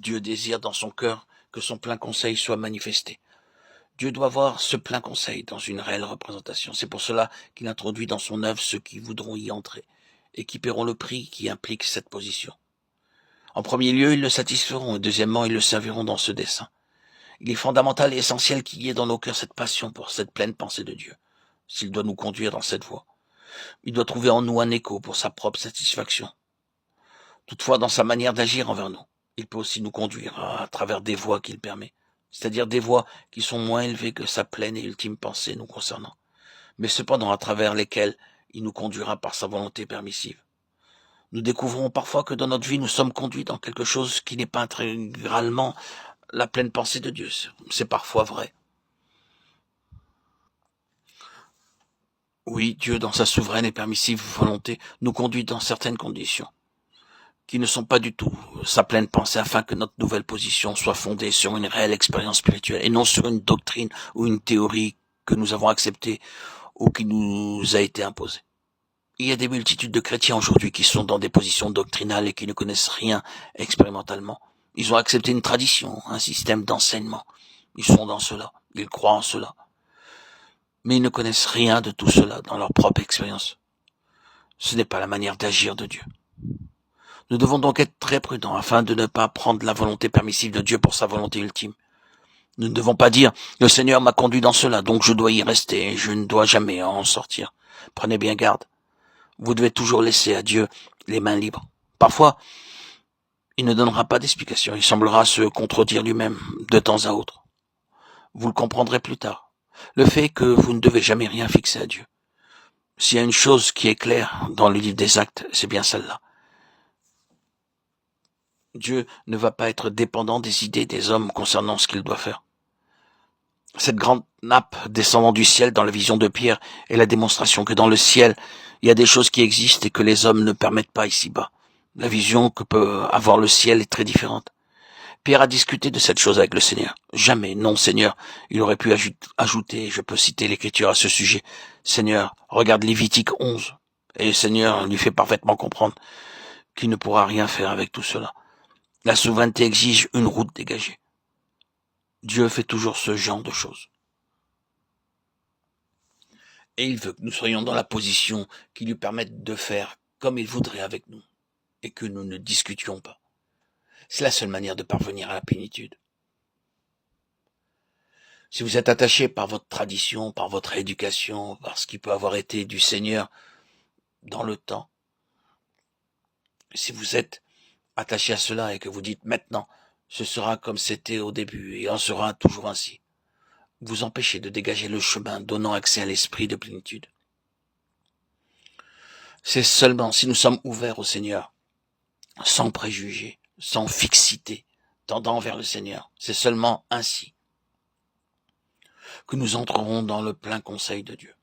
Dieu désire dans son cœur que son plein conseil soit manifesté. Dieu doit voir ce plein conseil dans une réelle représentation. C'est pour cela qu'il introduit dans son œuvre ceux qui voudront y entrer et qui paieront le prix qui implique cette position. En premier lieu, ils le satisferont et deuxièmement, ils le serviront dans ce dessein. Il est fondamental et essentiel qu'il y ait dans nos cœurs cette passion pour cette pleine pensée de Dieu. S'il doit nous conduire dans cette voie, il doit trouver en nous un écho pour sa propre satisfaction. Toutefois, dans sa manière d'agir envers nous, il peut aussi nous conduire à travers des voies qu'il permet, c'est-à-dire des voies qui sont moins élevées que sa pleine et ultime pensée nous concernant, mais cependant à travers lesquelles il nous conduira par sa volonté permissive. Nous découvrons parfois que dans notre vie, nous sommes conduits dans quelque chose qui n'est pas intégralement la pleine pensée de Dieu. C'est parfois vrai. Oui, Dieu, dans sa souveraine et permissive volonté, nous conduit dans certaines conditions qui ne sont pas du tout sa pleine pensée, afin que notre nouvelle position soit fondée sur une réelle expérience spirituelle et non sur une doctrine ou une théorie que nous avons acceptée ou qui nous a été imposée. Il y a des multitudes de chrétiens aujourd'hui qui sont dans des positions doctrinales et qui ne connaissent rien expérimentalement. Ils ont accepté une tradition, un système d'enseignement. Ils sont dans cela, ils croient en cela. Mais ils ne connaissent rien de tout cela dans leur propre expérience. Ce n'est pas la manière d'agir de Dieu. Nous devons donc être très prudents afin de ne pas prendre la volonté permissive de Dieu pour sa volonté ultime. Nous ne devons pas dire « Le Seigneur m'a conduit dans cela, donc je dois y rester et je ne dois jamais en sortir. » Prenez bien garde. Vous devez toujours laisser à Dieu les mains libres. Parfois, il ne donnera pas d'explication. Il semblera se contredire lui-même de temps à autre. Vous le comprendrez plus tard. Le fait que vous ne devez jamais rien fixer à Dieu. S'il y a une chose qui est claire dans le livre des Actes, c'est bien celle-là. Dieu ne va pas être dépendant des idées des hommes concernant ce qu'il doit faire. Cette grande nappe descendant du ciel dans la vision de Pierre est la démonstration que dans le ciel, il y a des choses qui existent et que les hommes ne permettent pas ici-bas. La vision que peut avoir le ciel est très différente. Pierre a discuté de cette chose avec le Seigneur. Jamais, non Seigneur, il aurait pu ajouter, je peux citer l'Écriture à ce sujet, Seigneur, regarde Lévitique 11. Et le Seigneur lui fait parfaitement comprendre qu'il ne pourra rien faire avec tout cela. La souveraineté exige une route dégagée. Dieu fait toujours ce genre de choses. Et il veut que nous soyons dans la position qui lui permette de faire comme il voudrait avec nous, et que nous ne discutions pas. C'est la seule manière de parvenir à la plénitude. Si vous êtes attaché par votre tradition, par votre éducation, par ce qui peut avoir été du Seigneur dans le temps, si vous êtes attaché à cela et que vous dites maintenant, ce sera comme c'était au début et en sera toujours ainsi, vous empêchez de dégager le chemin donnant accès à l'esprit de plénitude. C'est seulement si nous sommes ouverts au Seigneur, sans préjugés, sans fixité, tendant vers le Seigneur, c'est seulement ainsi que nous entrerons dans le plein conseil de Dieu.